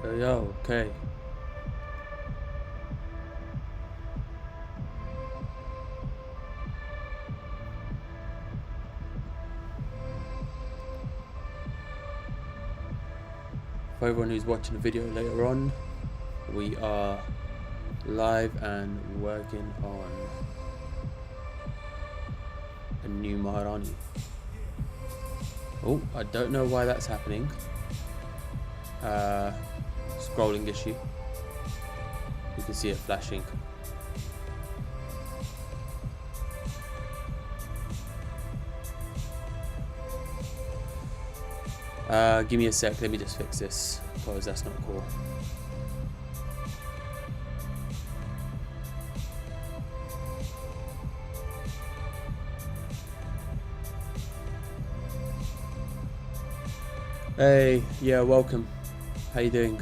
Yo, okay. For everyone who's watching the video later on, we are live and working on a new Maharani. Oh, I don't know why that's happening. Scrolling issue. You can see it flashing. Give me a sec, let me just fix this, because that's not cool. Hey, yeah, welcome. How you doing?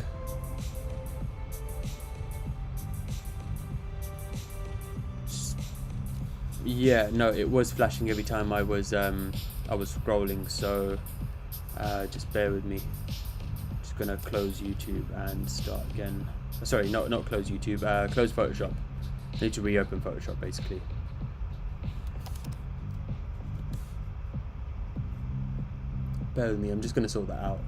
Yeah, no, it was flashing every time I was scrolling, so just bear with me. Just gonna close YouTube and start again. Sorry, not close YouTube. Close Photoshop. I need to reopen Photoshop basically. Bear with me. I'm just gonna sort that out.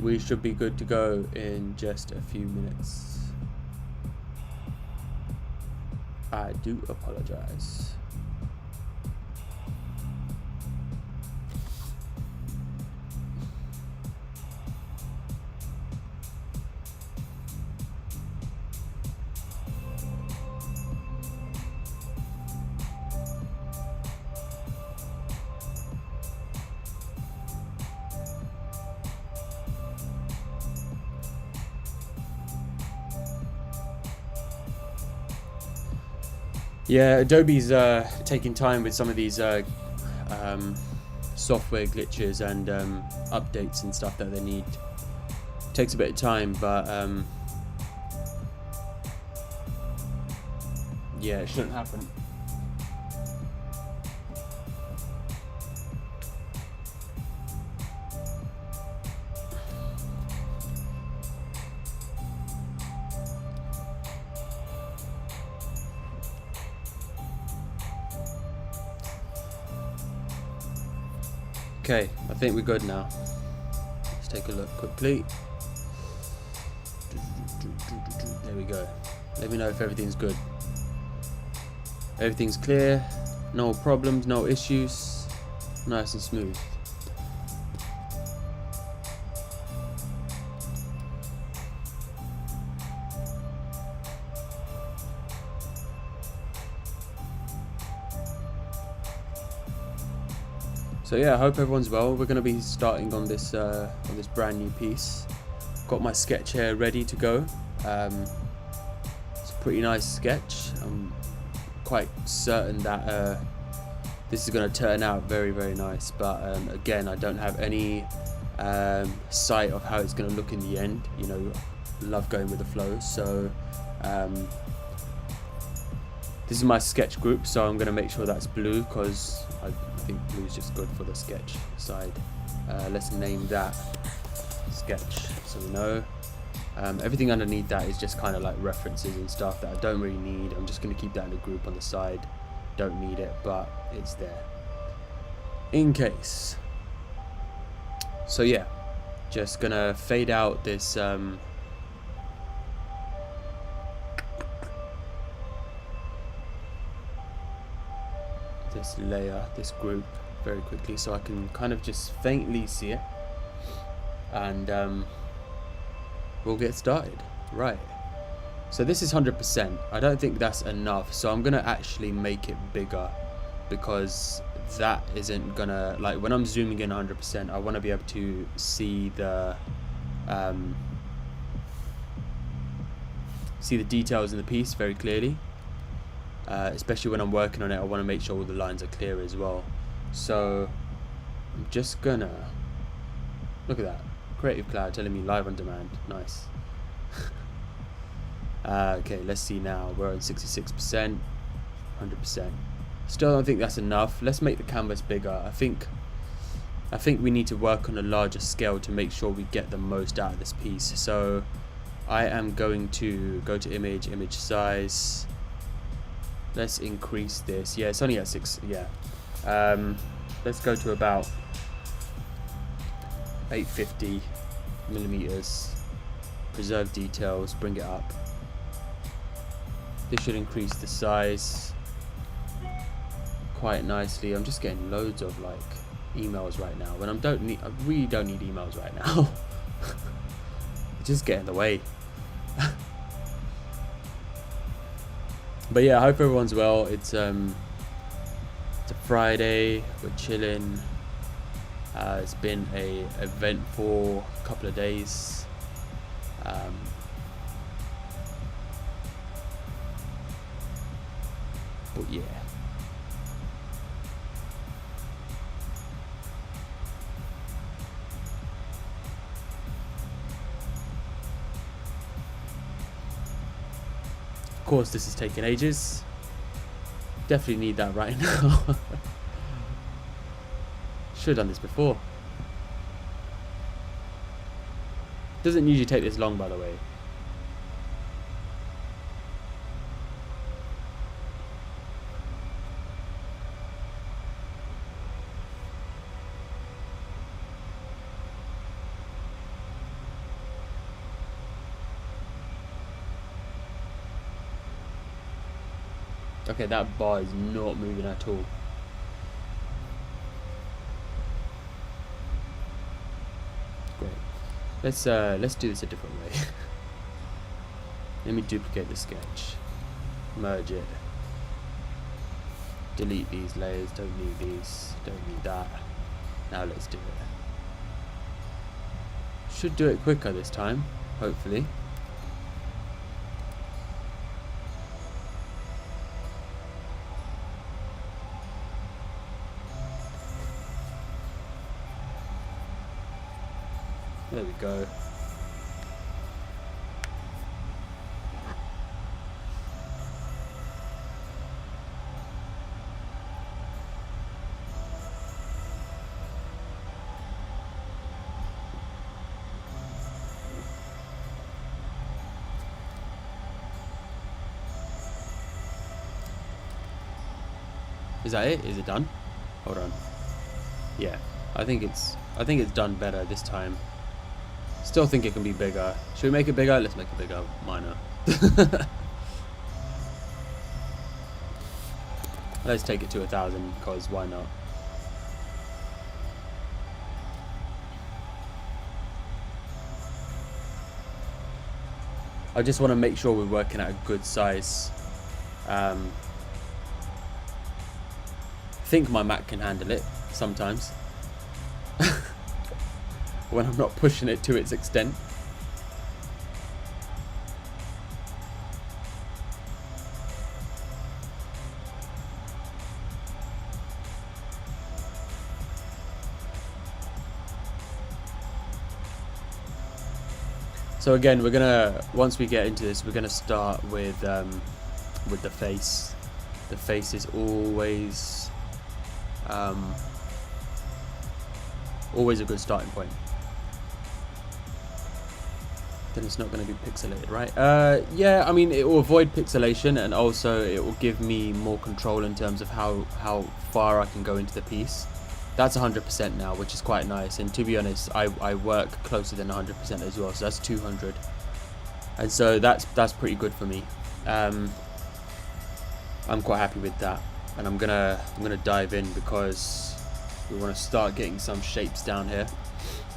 We should be good to go in just a few minutes. I do apologize. Yeah, Adobe's taking time with some of these software glitches and updates and stuff that they need. Takes a bit of time, but yeah, it shouldn't happen. Okay, I think we're good now. Let's take a look quickly. There we go. Let me know if everything's good. Everything's clear, no problems, no issues, nice and smooth. So yeah, I hope everyone's well. We're going to be starting on this brand new piece. Got my sketch here ready to go. It's a pretty nice sketch. I'm quite certain that this is going to turn out very, very nice. But again, I don't have any sight of how it's going to look in the end. You know, love going with the flow. So this is my sketch group, so I'm going to make sure that's blue because I think blue is just good for the sketch side. Let's name that sketch so we know. Everything underneath that is just kind of like references and stuff that I don't really need. I'm just going to keep that in a group on the side. Don't need it, but it's there in case. So yeah, just gonna fade out this this layer, this group, very quickly so I can kind of just faintly see it, and we'll get started. Right, so this is 100%. I don't think that's enough, so I'm gonna actually make it bigger because that isn't gonna, like, when I'm zooming in 100%, I want to be able to see the details in the piece very clearly. Especially when I'm working on it, I want to make sure all the lines are clear as well. So I'm just gonna look at that. Creative Cloud telling me live on demand. Nice. Okay, let's see now. We're on 66%, 100%. Still don't think that's enough. Let's make the canvas bigger. I think we need to work on a larger scale to make sure we get the most out of this piece. So I am going to go to image size. Let's increase this. Yeah, it's only at 6. Yeah. Let's go to about 850 millimeters. Preserve details, bring it up. This should increase the size quite nicely. I'm just getting loads of like emails right now when I really don't need emails right now. Just get in the way. But yeah, I hope everyone's well. It's a Friday, we're chilling. It's been a eventful couple of days. But yeah. Of course, this is taking ages. Definitely need that right now. Should have done this before. Doesn't usually take this long, by the way. Okay, that bar is not moving at all. Great. Let's do this a different way. Let me duplicate the sketch. Merge it. Delete these layers, don't need these, don't need that. Now let's do it. Should do it quicker this time, hopefully. There we go. Is that it? Is it done? Hold on. Yeah, I think it's done better this time. Still think it can be bigger. Should we make it bigger? Let's make it bigger. Minor. Let's take it to 1,000 because why not? I just want to make sure we're working at a good size. I think my Mac can handle it sometimes. When I'm not pushing it to its extent. So again, we're gonna, once we get into this, we're gonna start with the face. The face is always always a good starting point. Then it's not going to be pixelated, right? Yeah, I mean, it will avoid pixelation, and also it will give me more control in terms of how far I can go into the piece. That's 100% now, which is quite nice. And to be honest, I work closer than 100% as well, so that's 200. And so that's pretty good for me. I'm quite happy with that, and I'm gonna dive in because we want to start getting some shapes down here.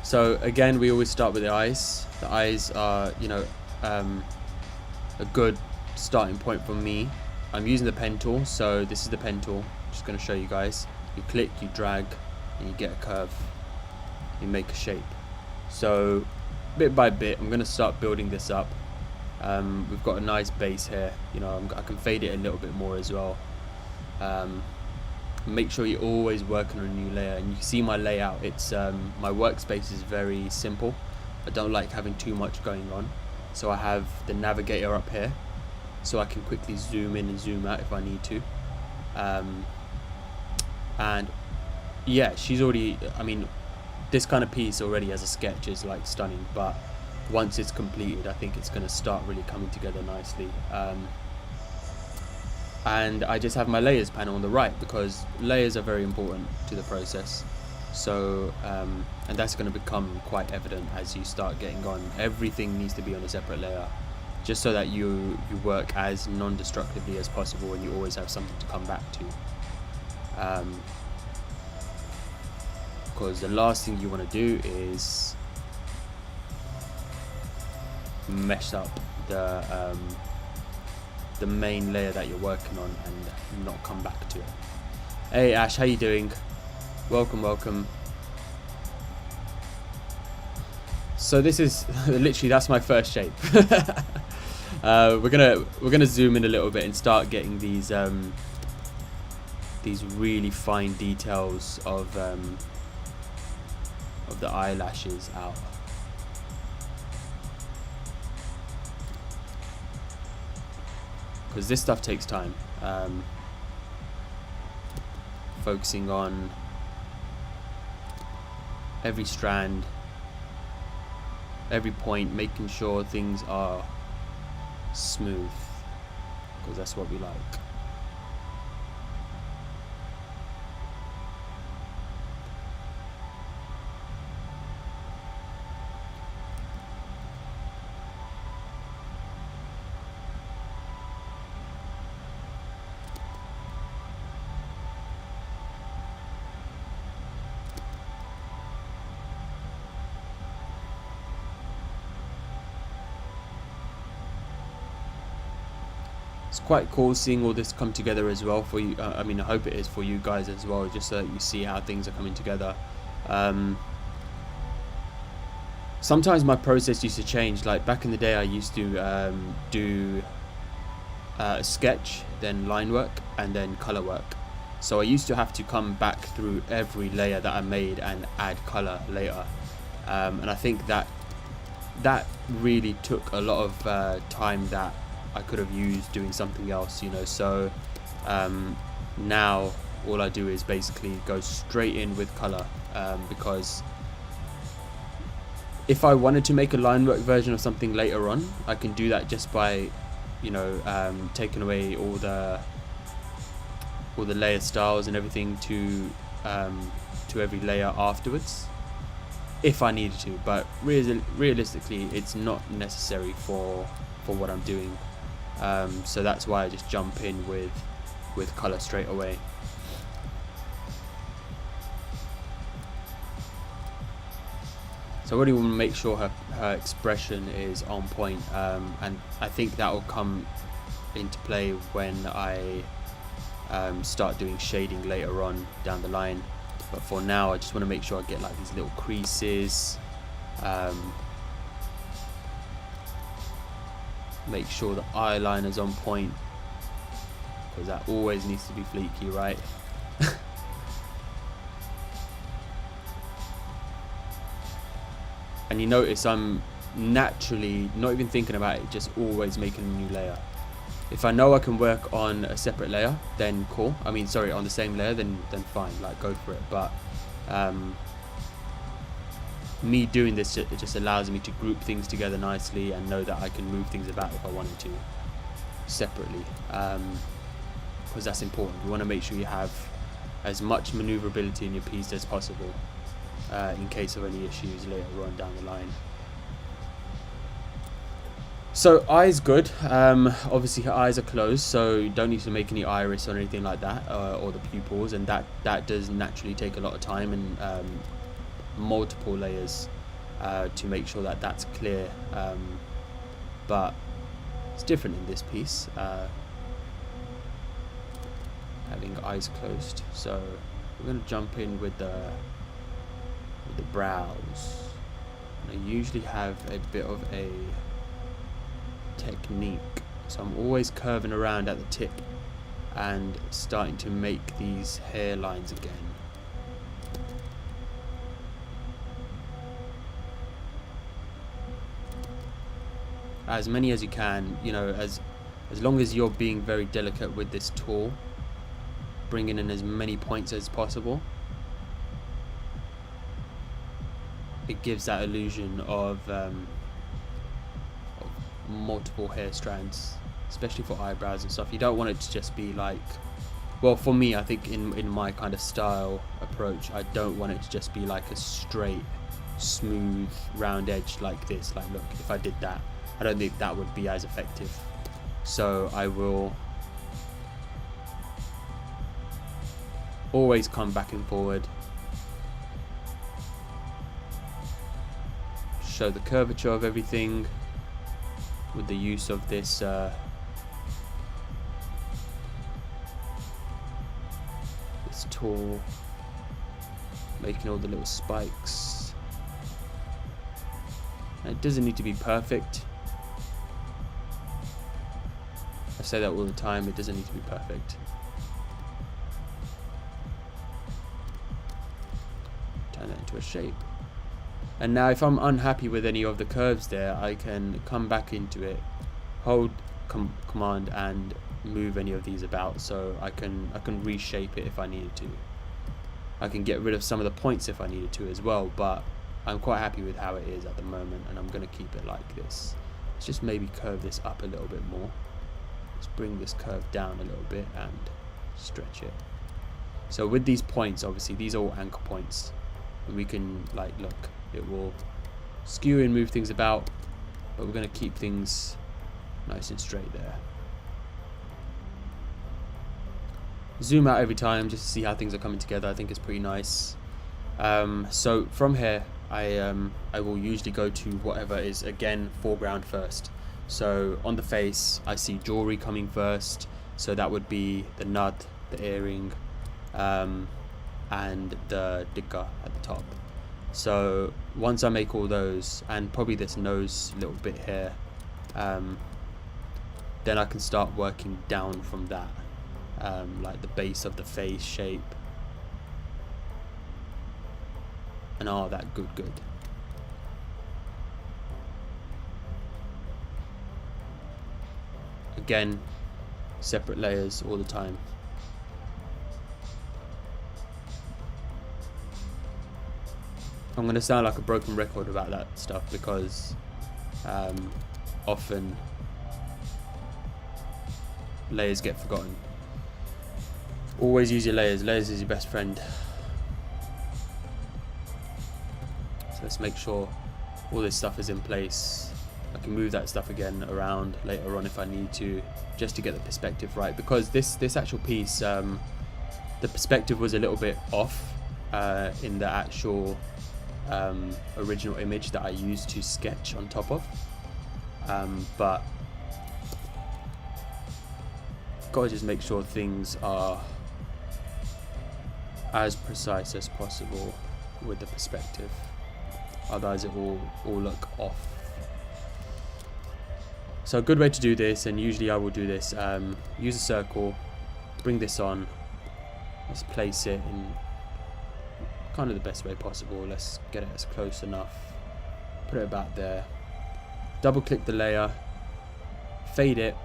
So again, we always start with the eyes. The eyes are, you know, a good starting point for me. I'm using the pen tool, so this is the pen tool. Just going to show you guys. You click, you drag, and you get a curve. You make a shape. So bit by bit, I'm going to start building this up. We've got a nice base here. You know, I can fade it a little bit more as well. Make sure you're always working on a new layer, and you can see my layout. It's my workspace is very simple. I don't like having too much going on, so I have the navigator up here so I can quickly zoom in and zoom out if I need to. And yeah, she's already, I mean, this kind of piece already as a sketch is like stunning, but once it's completed, I think it's going to start really coming together nicely. And I just have my layers panel on the right, because layers are very important to the process. So and that's going to become quite evident as you start getting on. Everything needs to be on a separate layer, just so that you work as non-destructively as possible, and you always have something to come back to. Because the last thing you want to do is mess up the main layer that you're working on and not come back to it. Hey Ash, how you doing? Welcome. So this is literally, that's my first shape. We're gonna zoom in a little bit and start getting these really fine details of the eyelashes out. Because this stuff takes time. Focusing on every strand, every point, making sure things are smooth, because that's what we like. It's quite cool seeing all this come together as well for you. I mean, I hope it is for you guys as well, just so that you see how things are coming together. Sometimes my process used to change. Like back in the day, I used to do sketch, then line work, and then color work. So I used to have to come back through every layer that I made and add color later. And I think that really took a lot of time that I could have used doing something else, you know. So now all I do is basically go straight in with color, because if I wanted to make a line work version of something later on, I can do that just by, you know, taking away all the layer styles and everything to every layer afterwards, if I needed to. But realistically, it's not necessary for what I'm doing. So that's why I just jump in with color straight away. So I really want to make sure her expression is on point, and I think that will come into play when I start doing shading later on down the line. But for now, I just want to make sure I get like these little creases, make sure the eyeliner's on point, because that always needs to be fleeky, right? And you notice I'm naturally not even thinking about it, just always making a new layer. If I know I can work on a separate layer, then cool. I mean, sorry, on the same layer, then fine, like go for it. But me doing this, it just allows me to group things together nicely and know that I can move things about if I wanted to separately, because that's important. You want to make sure you have as much maneuverability in your piece as possible, in case of any issues later on down the line. So eyes good. Obviously her eyes are closed, so you don't need to make any iris or anything like that, or the pupils, and that does naturally take a lot of time and multiple layers to make sure that that's clear, but it's different in this piece, having eyes closed. So we're going to jump in with the brows, and I usually have a bit of a technique, so I'm always curving around at the tip and starting to make these hairlines again. as many as you can, you know, as long as you're being very delicate with this tool, bringing in as many points as possible. It gives that illusion of multiple hair strands, especially for eyebrows and stuff. You don't want it to just be like, well, for me, I think in my kind of style approach, I don't want it to just be like a straight, smooth, round edge like this. Like, look, if I did that, I don't think that would be as effective. So I will always come back and forward, show the curvature of everything with the use of this tool, making all the little spikes. And it doesn't need to be perfect. I say that all the time, it doesn't need to be perfect. Turn that into a shape. And now if I'm unhappy with any of the curves there, I can come back into it, hold command and move any of these about, so I can reshape it if I needed to. I can get rid of some of the points if I needed to as well, but I'm quite happy with how it is at the moment, and I'm going to keep it like this. Let's just maybe curve this up a little bit more. Let's bring this curve down a little bit and stretch it. So with these points, obviously these are all anchor points, and we can, like, look, it will skew and move things about, but we're going to keep things nice and straight there. Zoom out every time just to see how things are coming together. I think it's pretty nice. So from here, I will usually go to whatever is, again, foreground first. So on the face, I see jewelry coming first. So that would be the nud, the earring, and the dikka at the top. So once I make all those, and probably this nose little bit here, then I can start working down from that. Like the base of the face shape, and all that good. Again, separate layers all the time. I'm gonna sound like a broken record about that stuff because often layers get forgotten. Always use your layers. Layers is your best friend. So let's make sure all this stuff is in place. I can move that stuff again around later on if I need to, just to get the perspective right. Because this actual piece, the perspective was a little bit off in the actual original image that I used to sketch on top of. But gotta just make sure things are as precise as possible with the perspective, otherwise it will all look off. So a good way to do this, and usually I will do this, use a circle, bring this on, let's place it in kind of the best way possible. Let's get it as close enough, put it about there, double click the layer, fade it,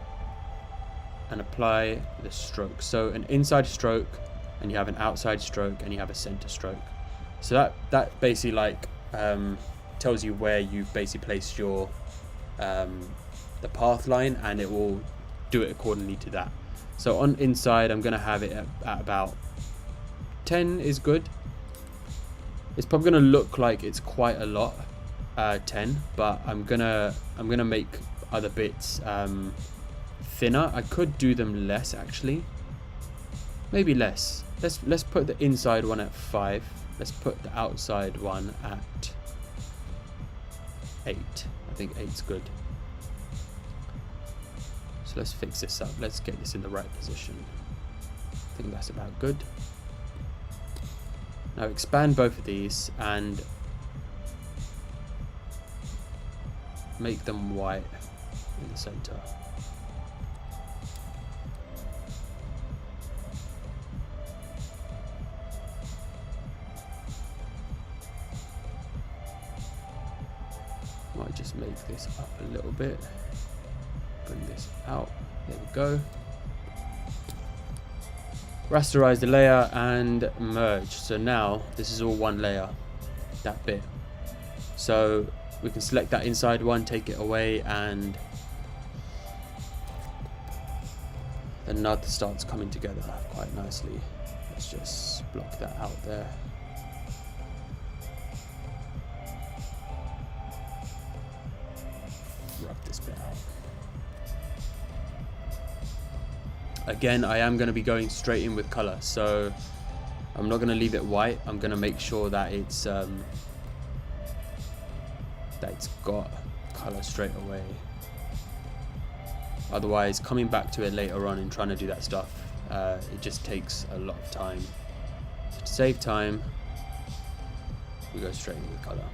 and apply the stroke. So an inside stroke, and you have an outside stroke, and you have a center stroke. So that basically like tells you where you've basically placed your the path line, and it will do it accordingly to that. So on inside, I'm gonna have it at about 10 is good. It's probably gonna look like it's quite a lot, 10, but I'm gonna make other bits thinner. I could do them less actually, maybe less. Let's put the inside one at 5. Let's put the outside one at 8. I think 8's good. So let's fix this up. Let's get this in the right position. I think that's about good. Now expand both of these and make them white in the center. Might just make this up a little bit. Bring this out. There we go. Rasterize the layer and merge. So now this is all one layer, that bit. So we can select that inside one, take it away, and another starts coming together quite nicely. Let's just block that out there. Rub this bit out. Again, I am going to be going straight in with color, so I'm not going to leave it white. I'm going to make sure that it's got color straight away. Otherwise, coming back to it later on and trying to do that stuff, it just takes a lot of time. So to save time, we go straight in with color.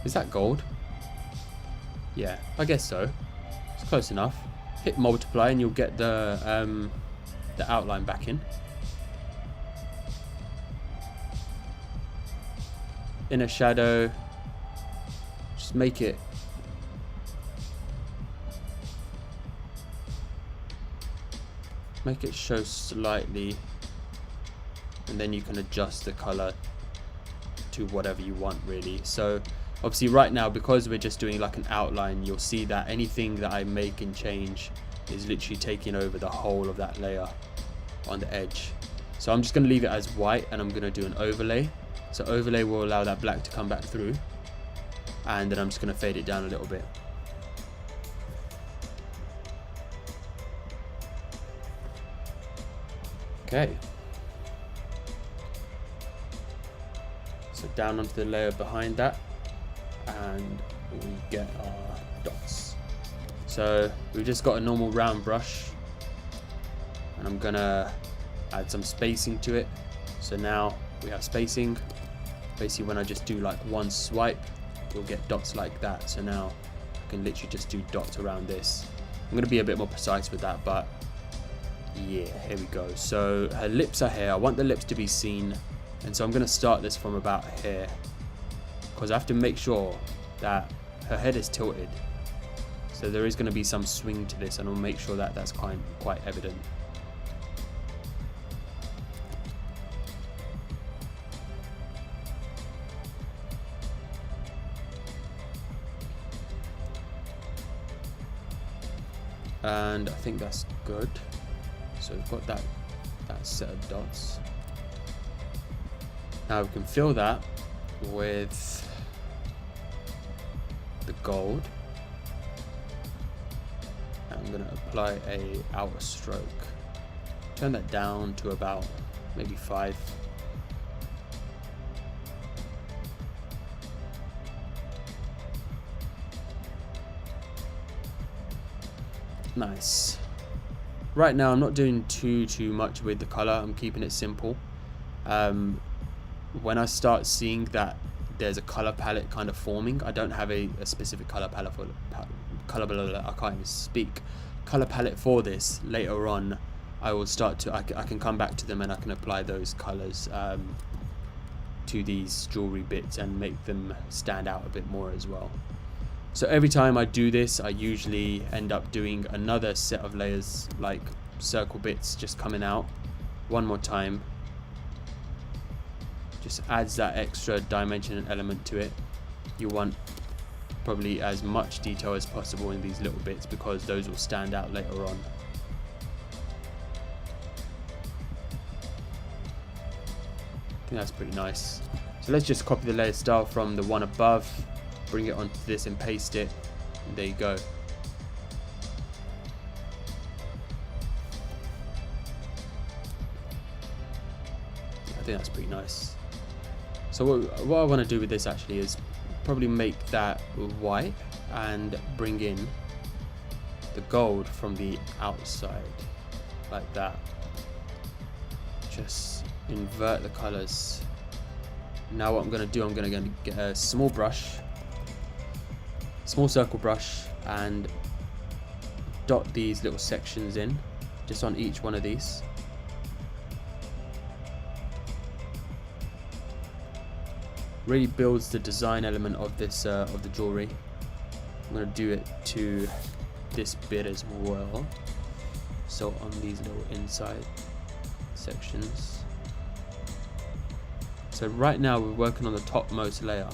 Is that gold? Yeah, I guess so. It's close enough. Hit multiply and you'll get the outline back in. Inner shadow, just make it show slightly, and then you can adjust the color to whatever you want really. So obviously right now, because we're just doing like an outline, you'll see that anything that I make and change is literally taking over the whole of that layer on the edge. So I'm just going to leave it as white, and I'm going to do an overlay. So overlay will allow that black to come back through, and then I'm just going to fade it down a little bit. Okay. So down onto the layer behind that, and we get our dots. So we've just got a normal round brush, and I'm gonna add some spacing to it. So now we have spacing. Basically when I just do like one swipe, you'll get dots like that. So now I can literally just do dots around this. I'm gonna be a bit more precise with that, but yeah, here we go. So her lips are here. I want the lips to be seen, and so I'm gonna start this from about here, because I have to make sure that her head is tilted. So there is going to be some swing to this, and I'll make sure that that's quite evident. And I think that's good. So we've got that set of dots. Now we can fill that with the gold. I'm going to apply a outer stroke. Turn that down to about maybe 5. Nice. Right now I'm not doing too much with the color. I'm keeping it simple. When I start seeing that there's a color palette kind of forming, I don't have a specific color palette for I can't even speak. Color palette for this. Later on I will start to I can come back to them, and I can apply those colors to these jewelry bits and make them stand out a bit more as well. So every time I do this, I usually end up doing another set of layers, like circle bits just coming out one more time. Just adds that extra dimension and element to it. You want probably as much detail as possible in these little bits, because those will stand out later on. I think that's pretty nice. So let's just copy the layer style from the one above, bring it onto this and paste it, and there you go. I think that's pretty nice. So what I want to do with this actually is probably make that white and bring in the gold from the outside like that. Just invert the colors. Now what I'm going to do, I'm going to get a small circle brush, and dot these little sections in just on each one of these. really builds the design element of this of the jewelry. I'm going to do it to this bit as well, so on these little inside sections. So right now we're working on the topmost layer,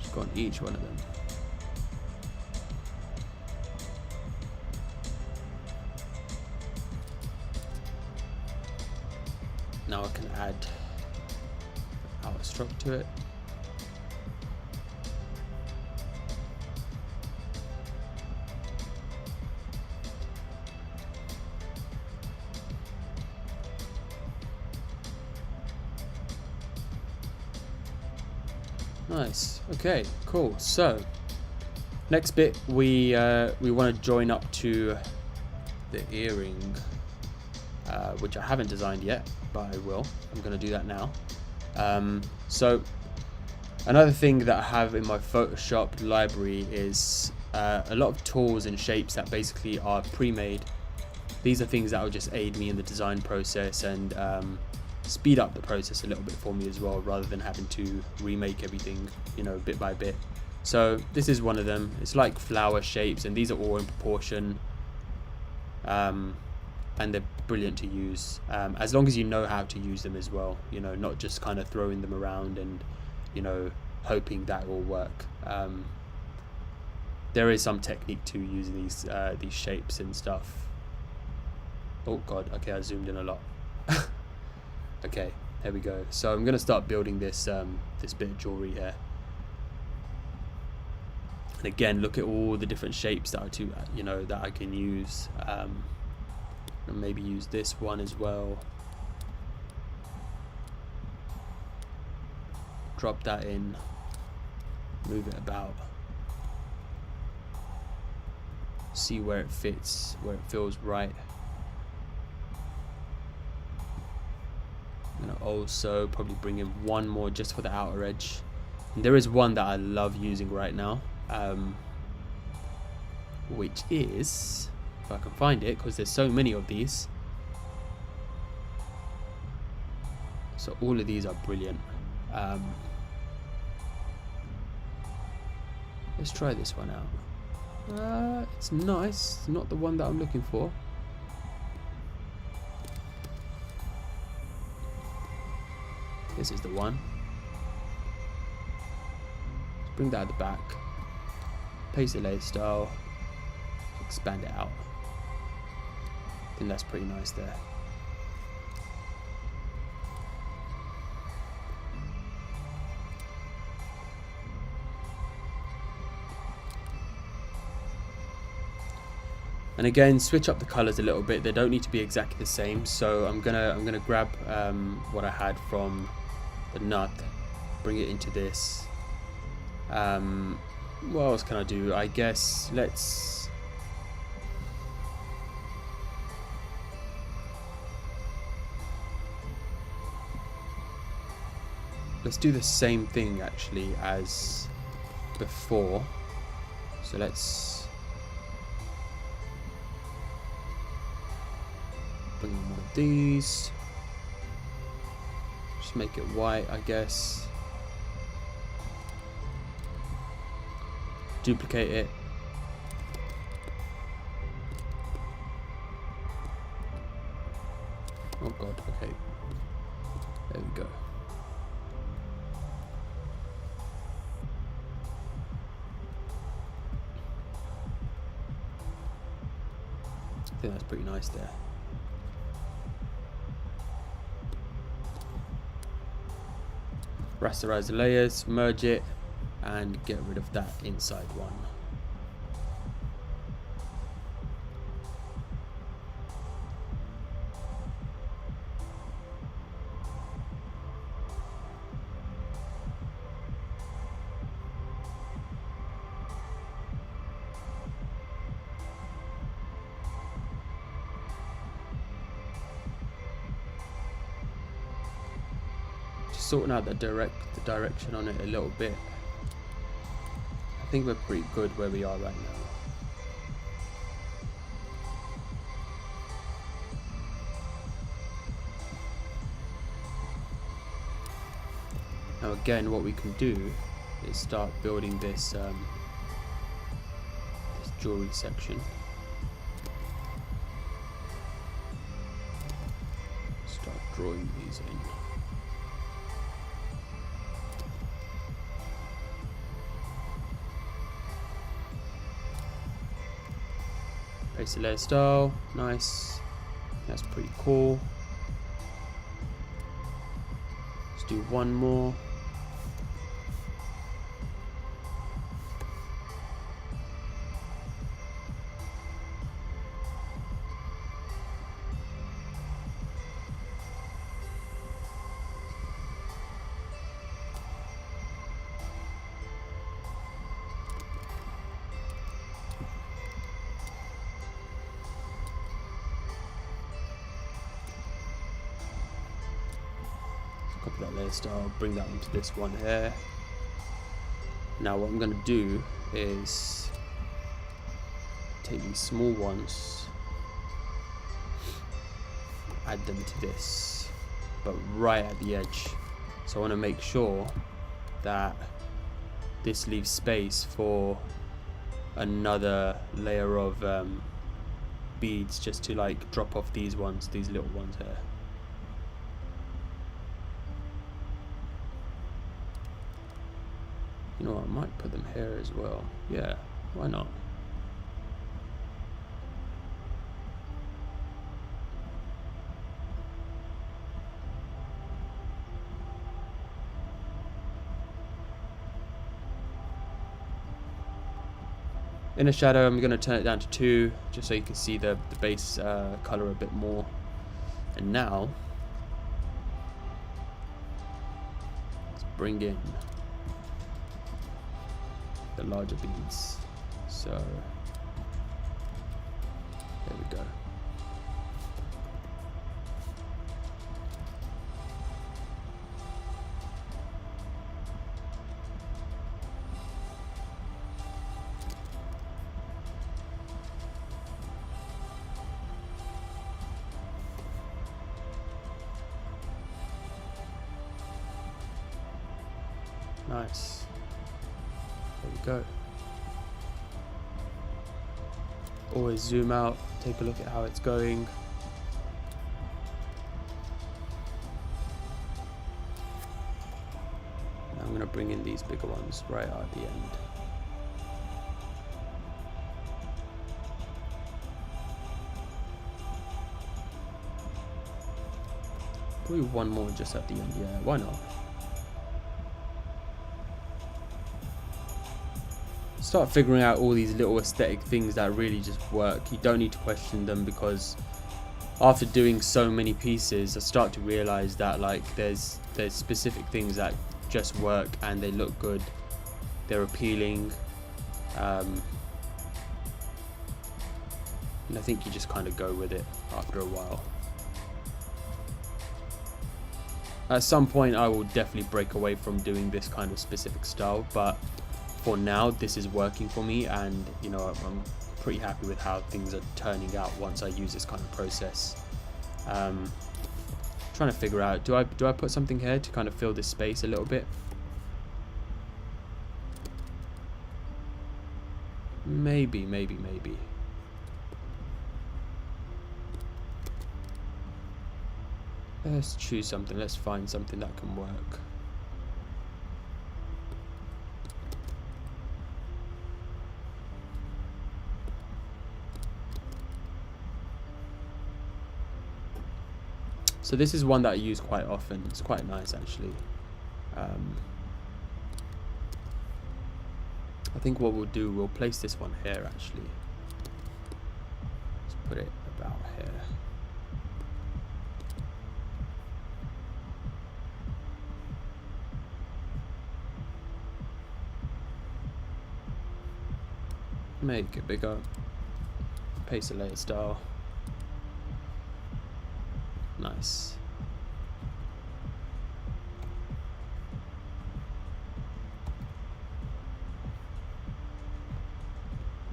just go on each one of them. Now I can add outer stroke to it. Nice. Okay, cool. So next bit, we want to join up to the earring, which I haven't designed yet, but I will. I'm going to do that now. So another thing that I have in my Photoshop library is a lot of tools and shapes that basically are pre-made. These are things that will just aid me in the design process and speed up the process a little bit for me as well, rather than having to remake everything, you know, bit by bit. So this is one of them. It's like flower shapes, and these are all in proportion, and they're brilliant to use, as long as you know how to use them as well, you know, not just kind of throwing them around and, you know, hoping that will work. There is some technique to using these shapes and stuff. Oh god, okay, I zoomed in a lot. Okay, there we go. So I'm gonna start building this this bit of jewelry here. And again, look at all the different shapes that that I can use. And maybe use this one as well. Drop that in, move it about, see where it fits, where it feels right. I'm gonna also probably bring in one more just for the outer edge. And there is one that I love using right now, which is, if I can find it, because there's so many of these. So all of these are brilliant. Let's try this one out. It's nice. It's not the one that I'm looking for. This is the one. Let's bring that at the back. Paste the layer style. Expand it out. I think that's pretty nice there. And again, switch up the colors a little bit. They don't need to be exactly the same. So I'm gonna grab what I had from the nut, bring it into this. What else can I do? I guess let's do the same thing actually as before. So let's bring in one of these. Just make it white, I guess. Duplicate it. Oh god, okay. There we go. I think that's pretty nice there. Rasterize the layers, merge it, and get rid of that inside one. Sorting out the direction on it a little bit. I think we're pretty good where we are right now. Now again, what we can do is start building this, this jewelry section. Start drawing these in. Paste the layer style, nice. That's pretty cool. Let's do one more. Copy that layer style, bring that onto this one here. Now what I'm going to do is take these small ones, add them to this, but right at the edge. So I want to make sure that this leaves space for another layer of beads just to like drop off these ones, these little ones here. You know what, I might put them here as well. Yeah, why not? Inner shadow, I'm going to turn it down to 2 just so you can see the base color a bit more. And now let's bring in the larger beads. So there we go. Nice. There we go. Always zoom out, take a look at how it's going. Now I'm going to bring in these bigger ones right at the end. Probably one more just at the end, yeah, why not? Start figuring out all these little aesthetic things that really just work. You don't need to question them, because after doing so many pieces I start to realize that like there's specific things that just work and they look good, they're appealing, and I think you just kind of go with it after a while. At some point I will definitely break away from doing this kind of specific style, but for now this is working for me, and you know, I'm pretty happy with how things are turning out once I use this kind of process. Trying to figure out, do I put something here to kind of fill this space a little bit? Maybe. Let's choose something, let's find something that can work. So this is one that I use quite often. It's quite nice actually. I think what we'll do, we'll place this one here actually. Let's put it about here. Make it bigger. Paste a layer style. Nice.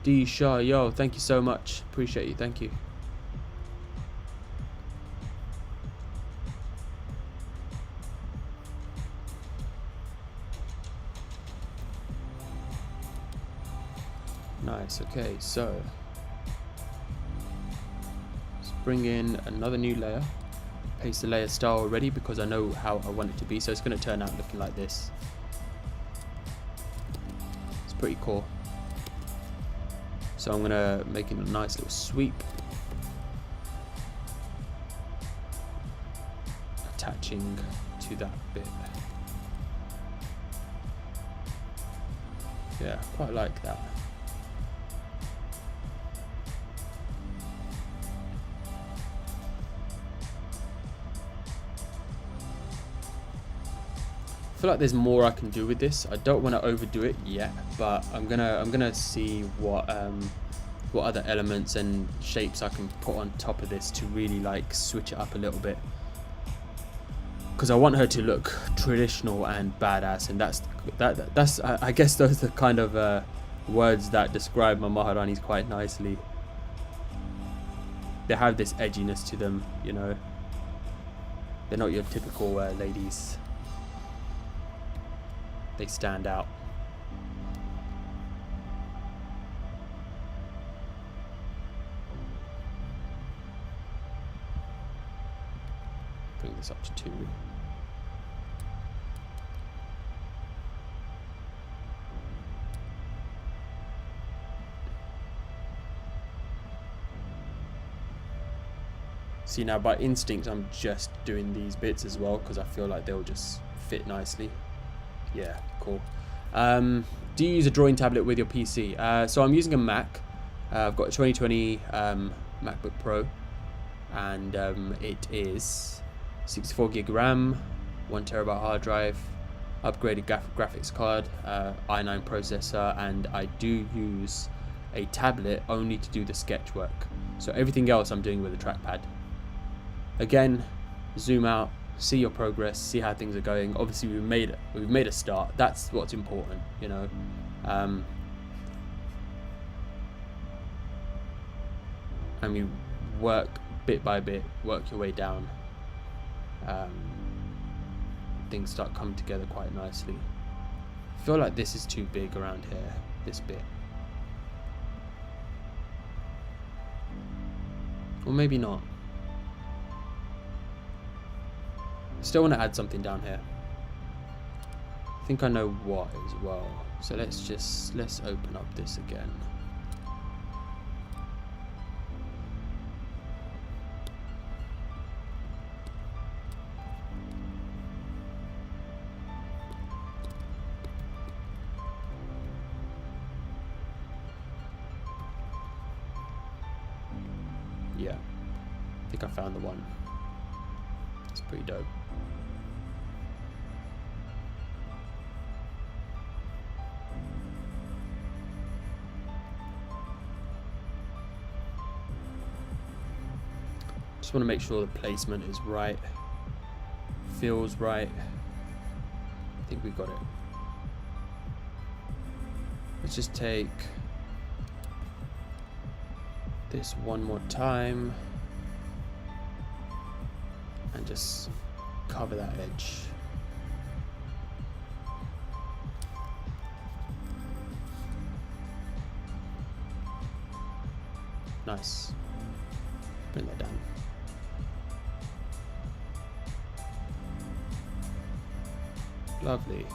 D Shaw, yo, thank you so much. Appreciate you, thank you. Nice. Okay, so let's bring in another new layer. Paste the layer style already because I know how I want it to be, so it's going to turn out looking like this. It's pretty cool. So I'm going to make it a nice little sweep, attaching to that bit. Yeah, quite like that. I feel like there's more I can do with this. I don't want to overdo it yet, but I'm gonna see what other elements and shapes I can put on top of this to really like switch it up a little bit. Because I want her to look traditional and badass, and that's I guess those are the kind of words that describe my Maharanis quite nicely. They have this edginess to them, you know. They're not your typical ladies. They stand out. Bring this up to 2. See, now by instinct I'm just doing these bits as well because I feel like they'll just fit nicely. Yeah, cool. Do you use a drawing tablet with your PC? So I'm using a Mac. I've got a 2020 MacBook Pro, and it is 64 gig RAM, 1 terabyte hard drive, upgraded graphics card, i9 processor, and I do use a tablet only to do the sketch work. So everything else I'm doing with a trackpad. Again, zoom out. See your progress, see how things are going. Obviously we've made a start. That's what's important, you know. And you work bit by bit, work your way down. Things start coming together quite nicely. I feel like this is too big around here, this bit. Or maybe not. Still want to add something down here. I think I know what as well. So let's open up this again. Yeah, I think I found the one. It's pretty dope. Just want to make sure the placement is right, feels right. I think we got it. Let's just take this one more time and just cover that edge. Nice. Bring that down. Lovely.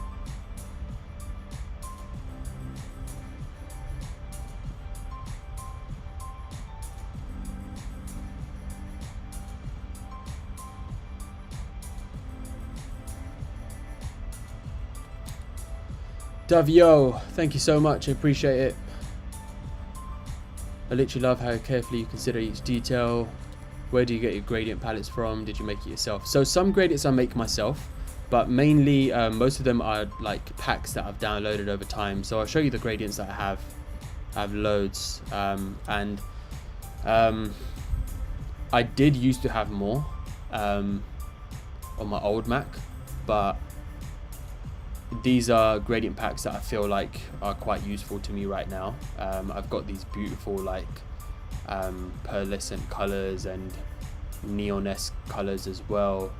Davio, thank you so much. I appreciate it. I literally love how carefully you consider each detail. Where do you get your gradient palettes from? Did you make it yourself? So some gradients I make myself, but mainly most of them are like packs that I've downloaded over time. So I'll show you the gradients that I have. I have loads, and I did used to have more on my old Mac, but these are gradient packs that I feel like are quite useful to me right now. I've got these beautiful like pearlescent colors and neon-esque colors as well.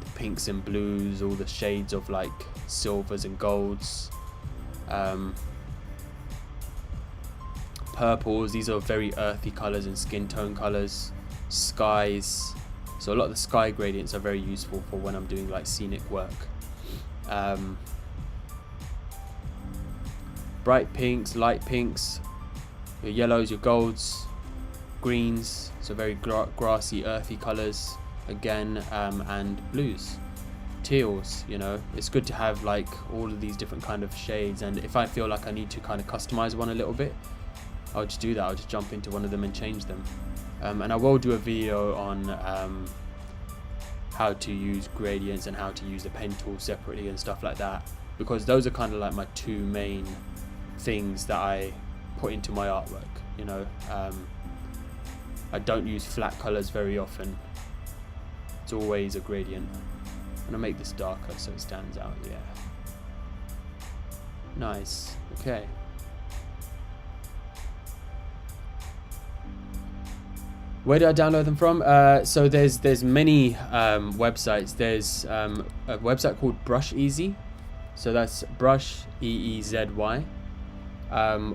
The pinks and blues, all the shades of like silvers and golds. purples. These are very earthy colors and skin tone colors. Skies. So a lot of the sky gradients are very useful for when I'm doing like scenic work. Bright pinks, light pinks, your yellows, your golds, greens, so very grassy, earthy colors again, and blues, teals. You know, it's good to have like all of these different kind of shades, and if I feel like I need to kind of customize one a little bit, I'll just do that. I'll just jump into one of them and change them. And I will do a video on how to use gradients and how to use the pen tool separately and stuff like that, because those are kind of like my two main things that I put into my artwork. You know, I don't use flat colors very often. It's always a gradient. I'm gonna make this darker so it stands out. Yeah, nice. Okay, where do I download them from? So there's many websites. There's a website called Brush Easy, so that's Brush EEZY.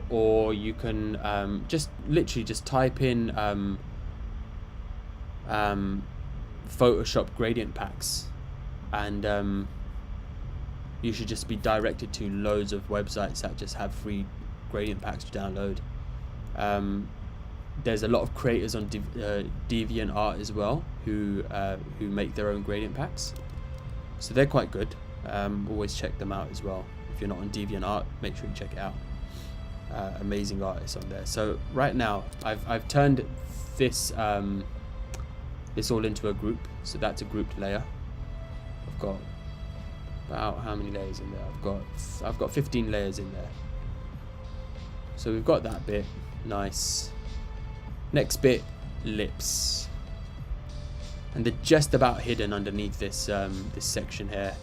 Or you can just literally just type in Photoshop gradient packs, and you should just be directed to loads of websites that just have free gradient packs to download. There's a lot of creators on DeviantArt as well who make their own gradient packs, so they're quite good. Always check them out as well. If you're not on DeviantArt, make sure you check it out. Amazing artists on there. So right now I've turned this this all into a group, so that's a grouped layer. I've got about how many layers in there? I've got 15 layers in there. So we've got that bit. Nice. Next bit, lips, and they're just about hidden underneath this this section here,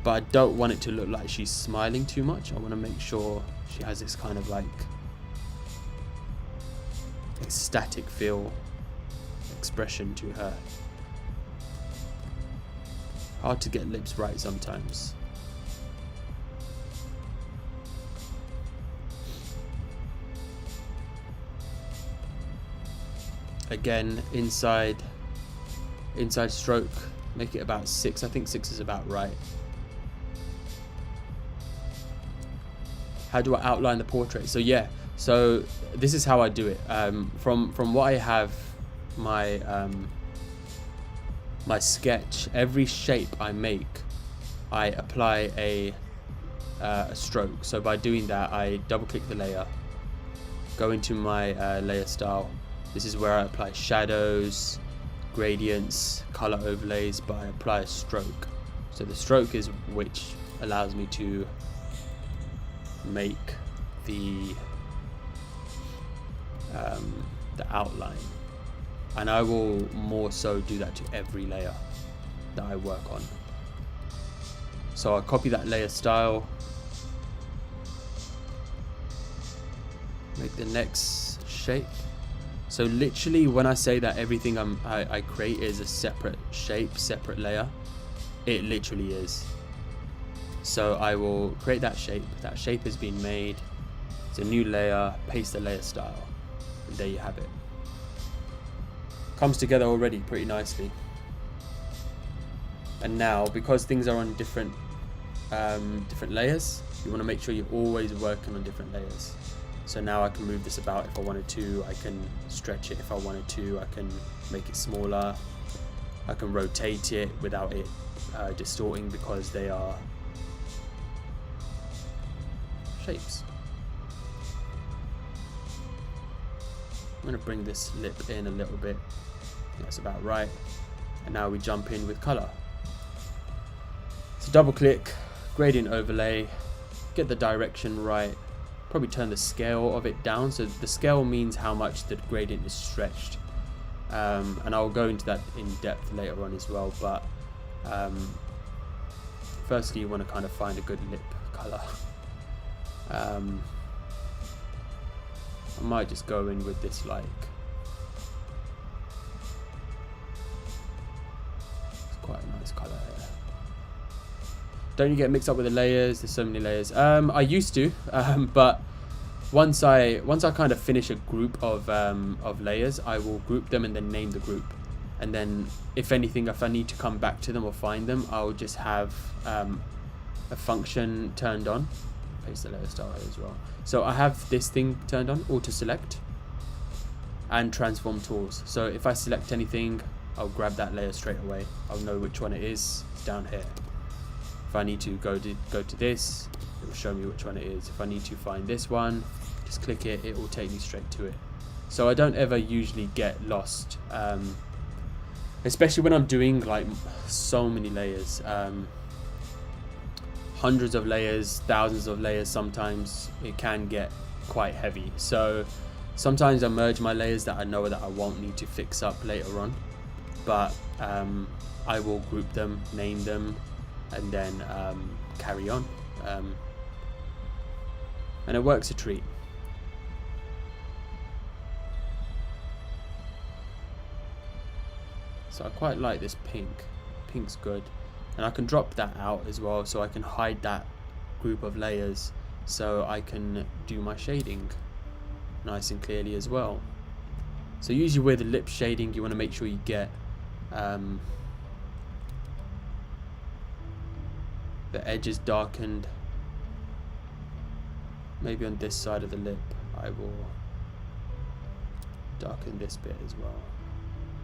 but I don't want it to look like she's smiling too much. I want to make sure she has this kind of like ecstatic feel, expression to her. Hard to get lips right sometimes. Again, inside stroke, make it about 6. I think 6 is about right. How do I outline the portrait? So yeah, so this is how I do it. From what I have, my my sketch, every shape I make, I apply a stroke. So by doing that, I double click the layer, go into my layer style. This is where I apply shadows, gradients, color overlays, but I apply a stroke. So the stroke is which allows me to make the outline, and I will more so do that to every layer that I work on. So I copy that layer style, make the next shape. So literally when I say that everything I create is a separate shape, separate layer, it literally is. So I will create that shape has been made, it's a new layer, paste the layer style, and there you have it. Comes together already pretty nicely. And now, because things are on different layers, you want to make sure you're always working on different layers. So now I can move this about if I wanted to, I can stretch it if I wanted to, I can make it smaller, I can rotate it without it distorting, because they are shapes. I'm going to bring this lip in a little bit. That's about right. And now we jump in with color. So double click, gradient overlay, get the direction right. Probably turn the scale of it down. So the scale means how much the gradient is stretched. And I'll go into that in depth later on as well. But firstly, you want to kind of find a good lip color. I might just go in with this like, it's quite a nice color here. Don't you get mixed up with the layers? There's so many layers. I used to, but once I kind of finish a group of layers, I will group them and then name the group. And then if anything, if I need to come back to them or find them, I'll just have a function turned on. Paste the layer style as well. So I have this thing turned on, auto select and transform tools. So if I select anything, I'll grab that layer straight away. I'll know which one it is. It's down here. If I need to go to this, it will show me which one it is. If I need to find this one, just click it, it will take me straight to it. So I don't ever usually get lost, especially when I'm doing like so many layers, hundreds of layers, thousands of layers. Sometimes it can get quite heavy, so sometimes I merge my layers that I know that I won't need to fix up later on, but I will group them, name them, and then carry on, and it works a treat. So I quite like this pink. Pink's good, and I can drop that out as well, so I can hide that group of layers, so I can do my shading nice and clearly as well. So usually with the lip shading, you want to make sure you get the edges darkened. Maybe on this side of the lip, I will darken this bit as well.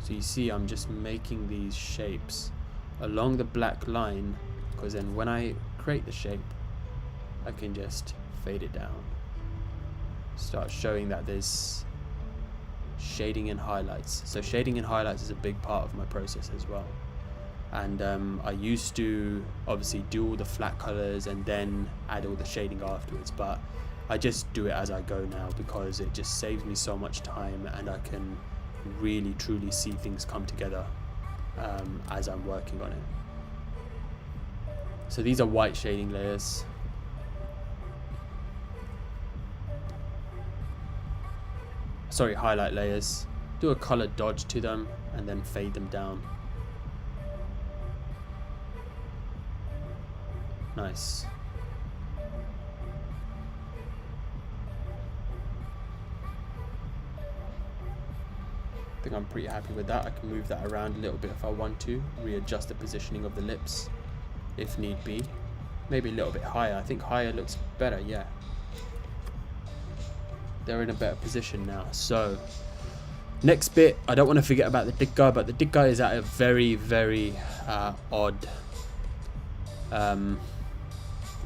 So you see, I'm just making these shapes along the black line, because then when I create the shape, I can just fade it down. Start showing that there's shading and highlights. So shading and highlights is a big part of my process as well. And I used to obviously do all the flat colors and then add all the shading afterwards, but I just do it as I go now, because it just saves me so much time, and I can really truly see things come together as I'm working on it. So these are white shading layers. Sorry, highlight layers. Do a color dodge to them and then fade them down. Nice. I think I'm pretty happy with that. I can move that around a little bit if I want to, readjust the positioning of the lips if need be. Maybe a little bit higher. I think higher looks better, yeah. They're in a better position now. So next bit, I don't want to forget about the digger, but the digger is at a very, very odd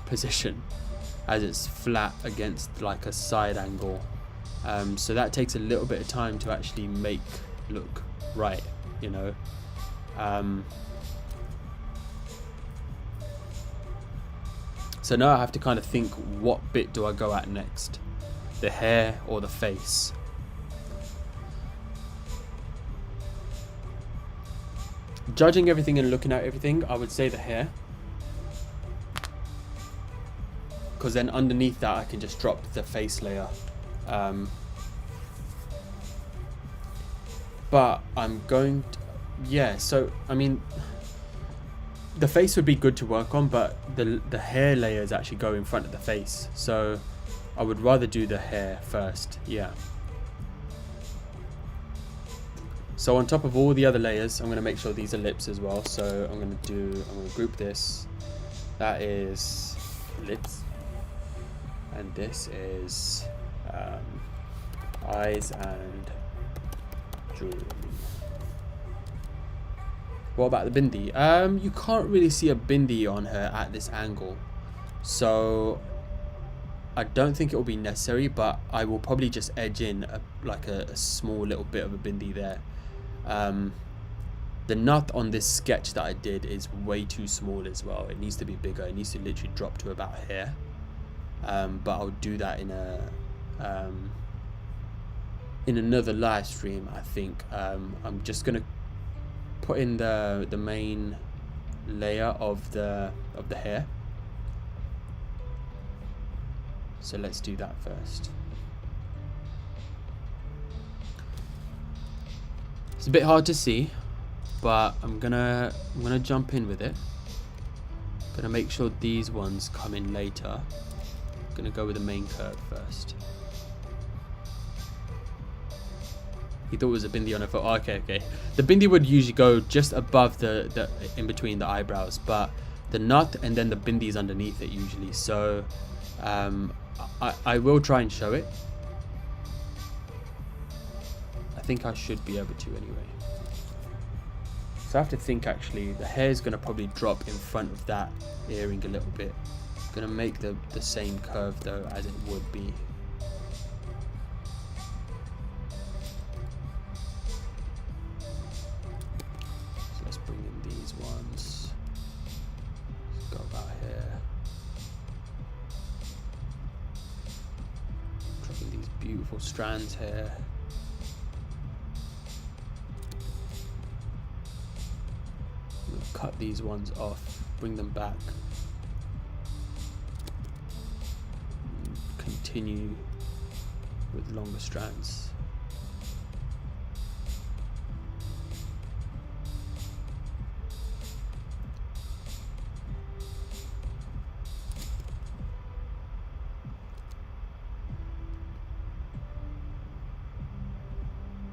position, as it's flat against like a side angle. So that takes a little bit of time to actually make look right, you know. So now I have to kind of think, what bit do I go at next? The hair or the face? Judging everything and looking at everything, I would say the hair, because then underneath that I can just drop the face layer. But I'm going to, yeah, so I mean the face would be good to work on, but the hair layers actually go in front of the face, so I would rather do the hair first. Yeah. So on top of all the other layers, I'm going to make sure these are lips as well. So I'm going to group this. That is lips, and this is eyes and jewelry. What about the bindi? You can't really see a bindi on her at this angle, so I don't think it will be necessary, but I will probably just edge in like a small little bit of a bindi there. The nut on this sketch that I did is way too small as well. It needs to be bigger. It needs to literally drop to about here. But I'll do that in another live stream, I think. I'm just gonna put in the main layer of the hair. So let's do that first. It's a bit hard to see, but I'm gonna jump in with it. Gonna make sure these ones come in later. Gonna go with the main curve first. He thought it was a bindi on a photo. Oh, okay. The bindi would usually go just above the in between the eyebrows, but the nut and then the bindi is underneath it usually. So I will try and show it. I think I should be able to anyway. So I have to think, actually the hair is going to probably drop in front of that earring a little bit. Going to make the same curve though as it would be. So let's bring in these ones. Let's go about here. Dropping these beautiful strands here. Cut these ones off, bring them back, continue with longer strands.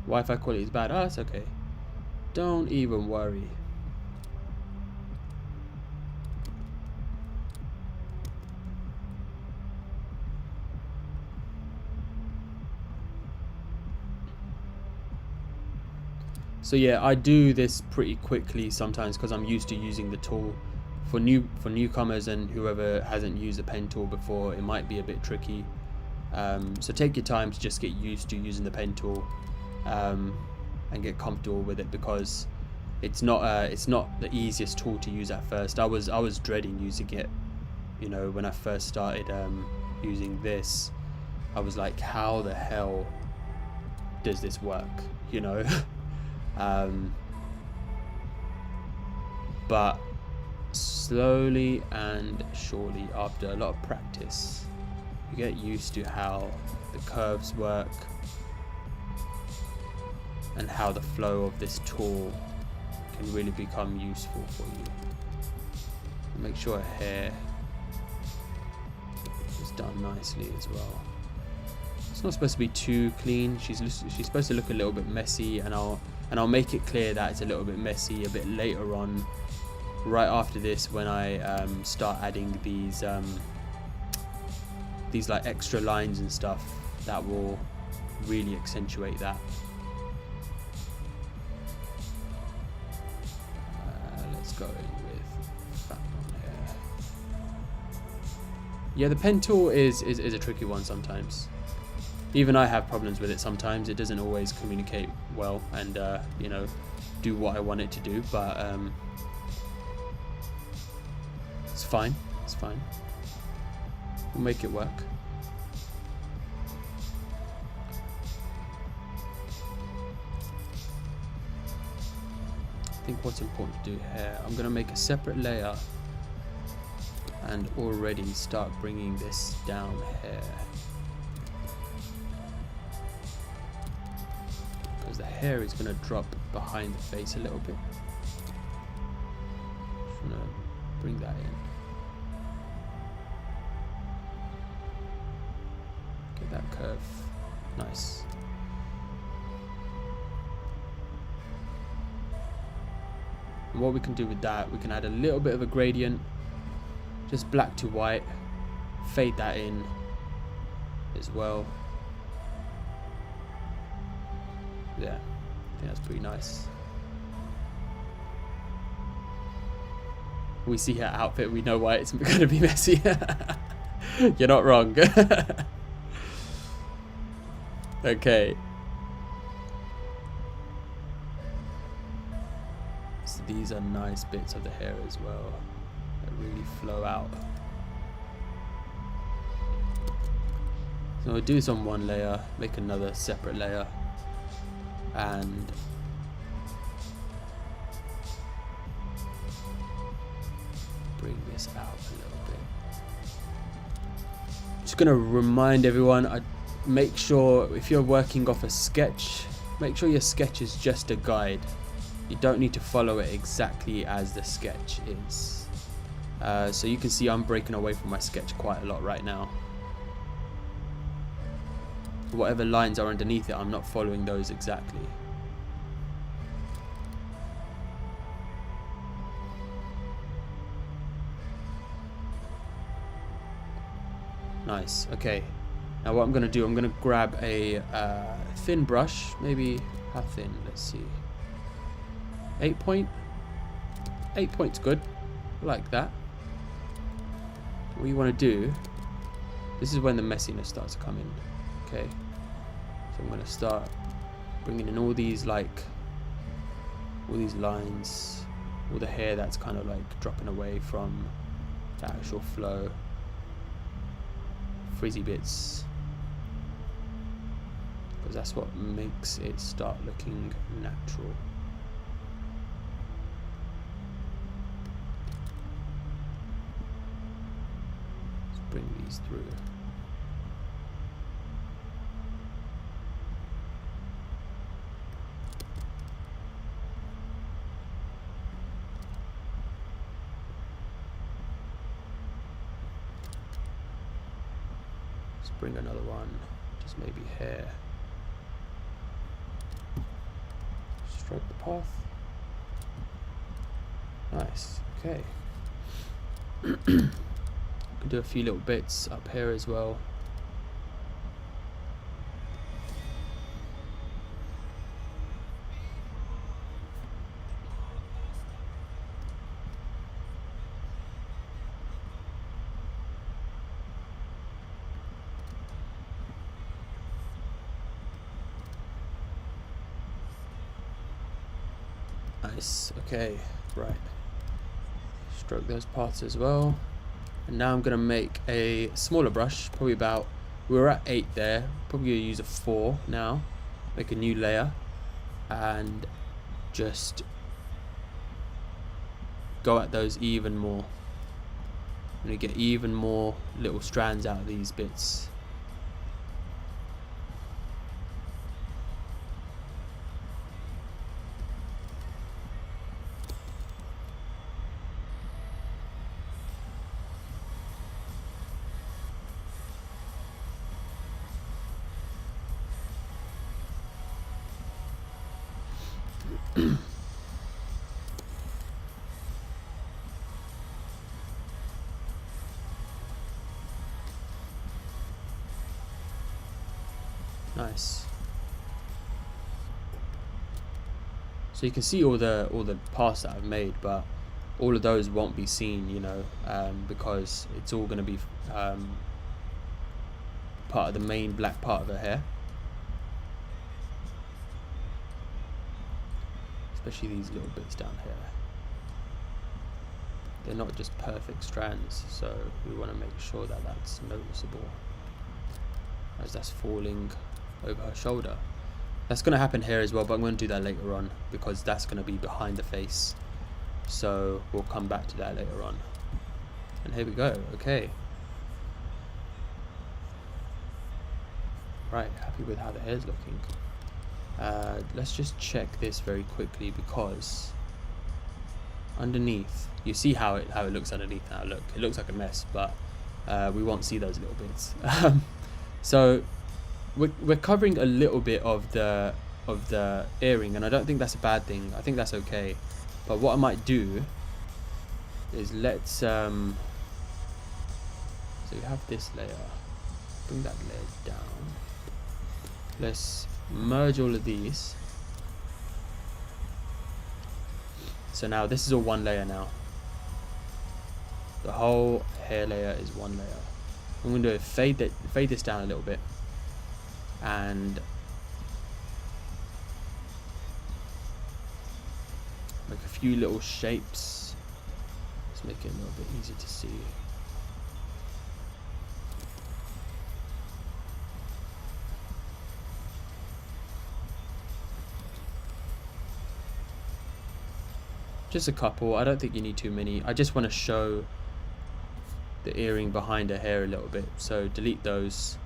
Wi-Fi quality is bad. Oh, it's okay. Don't even worry. So yeah, I do this pretty quickly sometimes because I'm used to using the tool. For newcomers and whoever hasn't used the pen tool before, it might be a bit tricky. So take your time to just get used to using the pen tool and get comfortable with it, because it's not the easiest tool to use at first. I was dreading using it, you know, when I first started using this. I was like, how the hell does this work, you know? But slowly and surely, after a lot of practice, you get used to how the curves work and how the flow of this tool can really become useful for you. Make sure her hair is done nicely as well. It's not supposed to be too clean. She's supposed to look a little bit messy, and I'll make it clear that it's a little bit messy a bit later on, right after this, when I start adding these like extra lines and stuff that will really accentuate that. Let's go in with fat on hair. Yeah, the pen tool is a tricky one sometimes. Even I have problems with it sometimes. It doesn't always communicate well and you know, do what I want it to do, but it's fine. It's fine. We'll make it work. I think what's important to do here, I'm going to make a separate layer and already start bringing this down here, because the hair is going to drop behind the face a little bit. Just want to bring that in. Get that curve. Nice. And what we can do with that, we can add a little bit of a gradient, just black to white, fade that in as well. Yeah, I think that's pretty nice. We see her outfit, we know why it's going to be messy. You're not wrong. Okay. So these are nice bits of the hair as well that really flow out. So we'll do this on one layer, make another separate layer, and bring this out a little bit. Just gonna remind everyone, make sure if you're working off a sketch, make sure your sketch is just a guide. You don't need to follow it exactly as the sketch is. So you can see I'm breaking away from my sketch quite a lot right now. whatever lines are underneath it, I'm not following those exactly. Nice. Okay. Now what I'm going to do, I'm going to grab a thin brush. Maybe how thin? Let's see. 8 point. 8 point's good. I like that. What you want to do, this is when the messiness starts to come in. Okay. So I'm going to start bringing in all these lines, all the hair that's kind of like dropping away from the actual flow. Frizzy bits, because that's what makes it start looking natural. Let's bring these through. Bring another one, just maybe hair. Stroke the path. Nice. Okay. Can do a few little bits up here as well. Nice. Okay, right. Stroke those parts as well. And now I'm going to make a smaller brush, probably about, we were at 8 there, probably going to use a 4 now. Make a new layer and just go at those even more. I'm going to get even more little strands out of these bits. Nice. So you can see all the paths that I've made, but all of those won't be seen, you know, because it's all going to be part of the main black part of her hair. Especially these little bits down here. They're not just perfect strands, so we want to make sure that that's noticeable as that's falling over her shoulder. That's going to happen here as well, but I'm going to do that later on because that's going to be behind the face, so we'll come back to that later on. And here we go. Okay, right, happy with how the hair's looking. Let's just check this very quickly, because underneath, you see how it looks underneath now. Look, it looks like a mess, but we won't see those little bits. So we're covering a little bit of the earring, and I don't think that's a bad thing. I think that's okay. But what I might do is let's so you have this layer, bring that layer down. Let's merge all of these. So now this is all one layer now. The whole hair layer is one layer. I'm going to fade this down a little bit, and make a few little shapes. Let's make it a little bit easier to see. Just a couple. I don't think you need too many. I just want to show the earring behind her hair a little bit. So delete those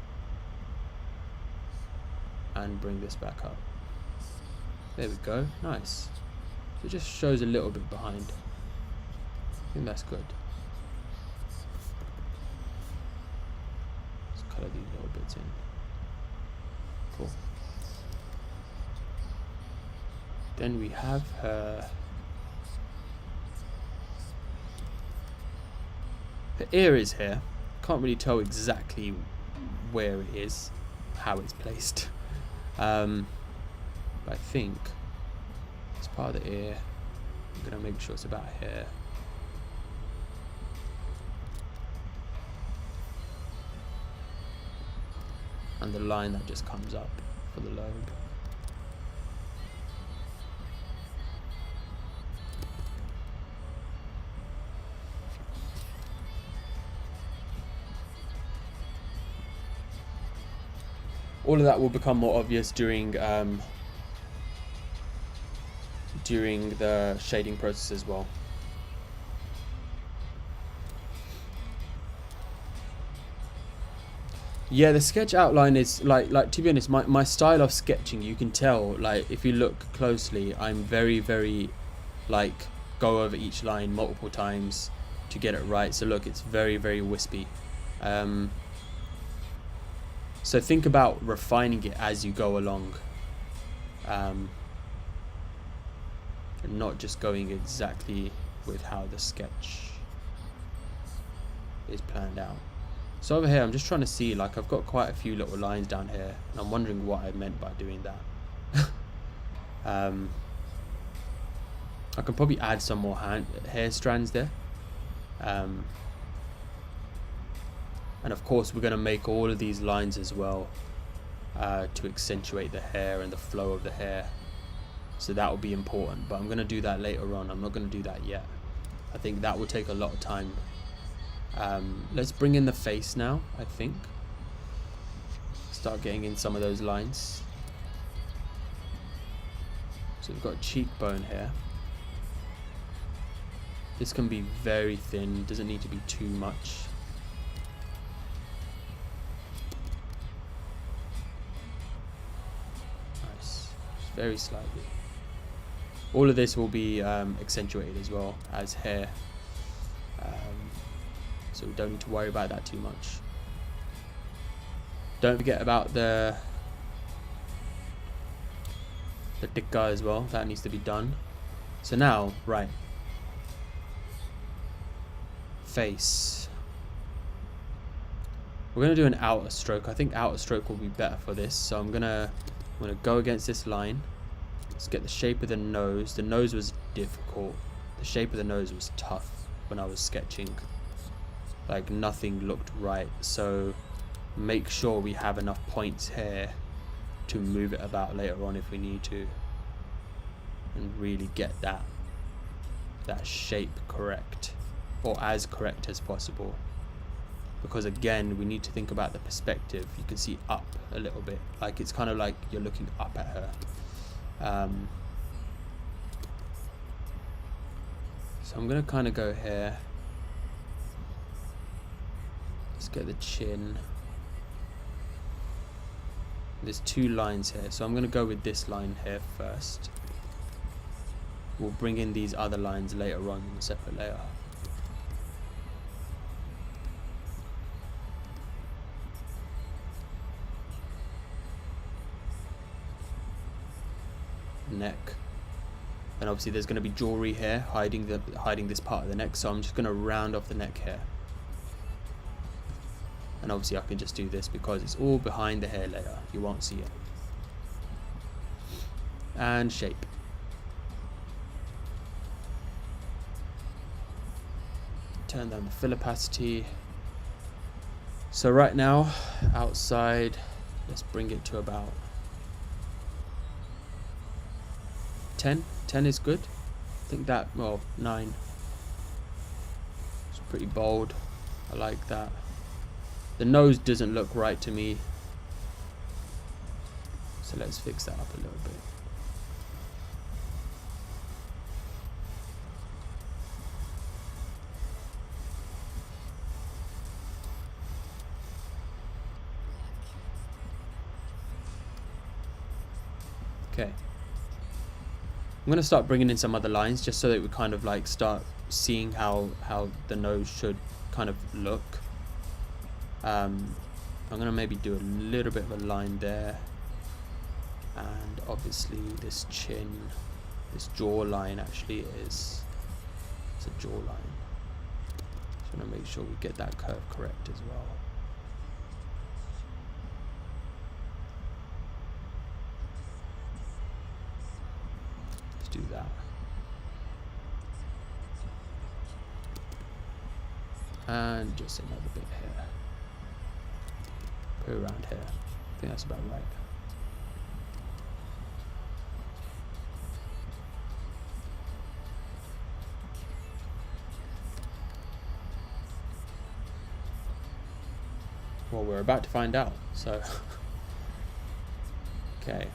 and bring this back up. There we go. Nice. So it just shows a little bit behind. I think that's good. Let's color these little bits in. Cool. Then we have her ear is here. Can't really tell exactly where it is, how it's placed. But I think it's part of the ear. I'm gonna make sure it's about here. And the line that just comes up for the lobe. All of that will become more obvious during the shading process as well. Yeah, the sketch outline is like to be honest, my style of sketching, you can tell, like if you look closely, I'm very like go over each line multiple times to get it right. So look, it's very wispy. So think about refining it as you go along, and not just going exactly with how the sketch is planned out. So over here, I'm just trying to see, like I've got quite a few little lines down here, and I'm wondering what I meant by doing that. I can probably add some more hair strands there. And of course we're going to make all of these lines as well to accentuate the hair and the flow of the hair, so that will be important, but I'm going to do that later on. I'm not going to do that yet. I think that will take a lot of time. Let's bring in the face now. I think start getting in some of those lines. So we've got a cheekbone here. This can be very thin, doesn't need to be too much. Very slightly. All of this will be accentuated as well as hair, so we don't need to worry about that too much. Don't forget about the tikka as well. That needs to be done. So now, right, face. We're gonna do an outer stroke. I think outer stroke will be better for this. So I'm gonna go against this line. Let's get the shape of the nose. The nose was difficult. The shape of the nose was tough when I was sketching. Like nothing looked right. So make sure we have enough points here to move it about later on if we need to, and really get that shape correct, or as correct as possible. Because again, we need to think about the perspective. You can see up a little bit, like it's kind of like you're looking up at her. So I'm gonna kind of go here. Let's get the chin. There's two lines here, so I'm gonna go with this line here first. We'll bring in these other lines later on in a separate layer. Neck, and obviously there's going to be jewelry here hiding this part of the neck, so I'm just going to round off the neck here. And obviously I can just do this because it's all behind the hair layer, you won't see it. And shape. Turn down the fill opacity. So right now outside, let's bring it to about 10 is good. I think that, well, 9. It's pretty bold. I like that. The nose doesn't look right to me, so let's fix that up a little bit. Okay. I'm going to start bringing in some other lines just so that we kind of like start seeing how the nose should kind of look. I'm going to maybe do a little bit of a line there. and obviously this chin, this jawline actually it's a jawline. Just want to make sure we get that curve correct as well. Let's do that. And just another bit here. Put it around here. I think that's about right. Well, we're about to find out, so okay.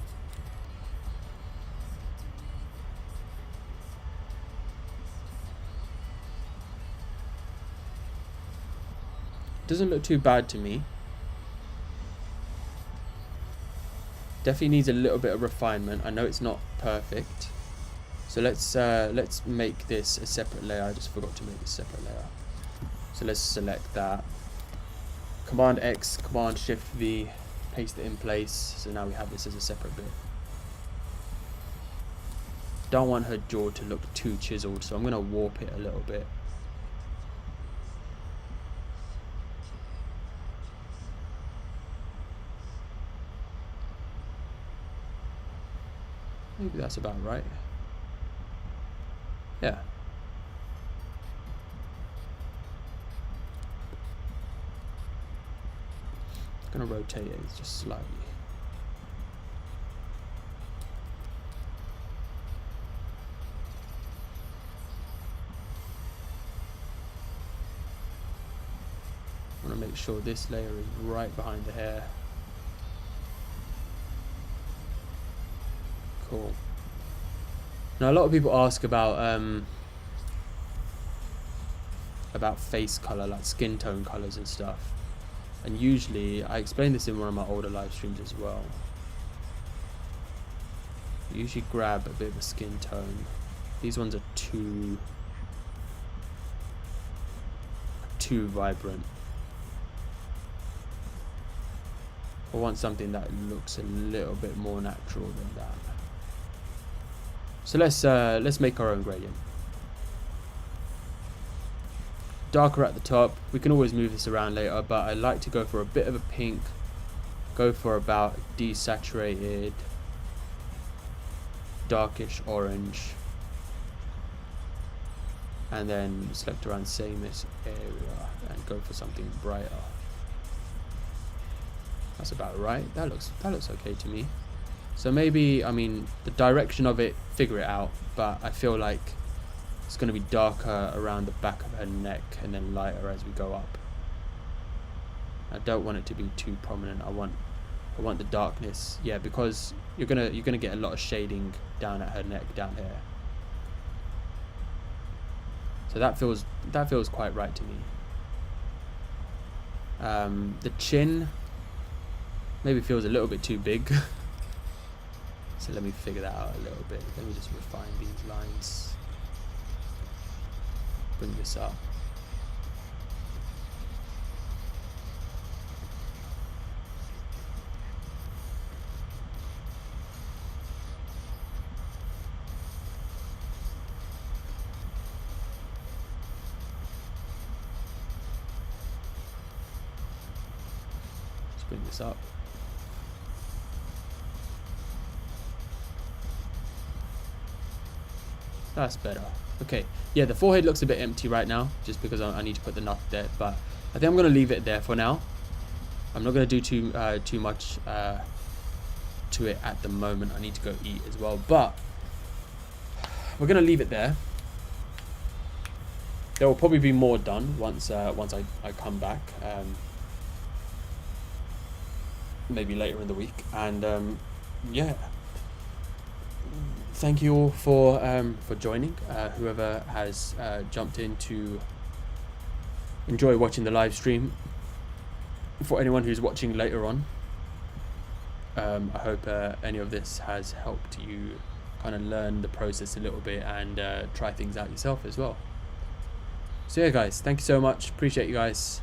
Doesn't look too bad to me. Definitely needs a little bit of refinement. I know it's not perfect. So let's make this a separate layer. I just forgot to make this a separate layer. So let's select that. Command X, Command Shift V, paste it in place. So now we have this as a separate bit. Don't want her jaw to look too chiseled, so I'm going to warp it a little bit. Maybe that's about right. Yeah. I'm gonna rotate it just slightly. I want to make sure this layer is right behind the hair. Cool. Now a lot of people ask about face color, like skin tone colors and stuff. And usually, I explained this in one of my older live streams as well. You usually grab a bit of a skin tone. These ones are too vibrant. I want something that looks a little bit more natural than that. So let's make our own gradient. Darker at the top. We can always move this around later, but I like to go for a bit of a pink. Go for about desaturated, darkish orange, and then select around same this area and go for something brighter. That's about right. That looks okay to me. So maybe, I mean, the direction of it, figure it out, but I feel like it's going to be darker around the back of her neck and then lighter as we go up. I don't want it to be too prominent. I want the darkness, yeah, because you're gonna get a lot of shading down at her neck down here. So that feels quite right to me. The chin maybe feels a little bit too big. So let me figure that out a little bit. Let me just refine these lines. Bring this up. Let's bring this up. That's better. Okay, yeah, the forehead looks a bit empty right now, just because I need to put the knot there, but I think I'm going to leave it there for now. I'm not going to do too much to it at the moment. I need to go eat as well, but we're going to leave it there. There will probably be more done once I come back, maybe later in the week, and yeah. Thank you all for joining. Whoever has jumped in to enjoy watching the live stream. For anyone who's watching later on, I hope any of this has helped you kind of learn the process a little bit and try things out yourself as well. So yeah, guys, thank you so much. Appreciate you guys.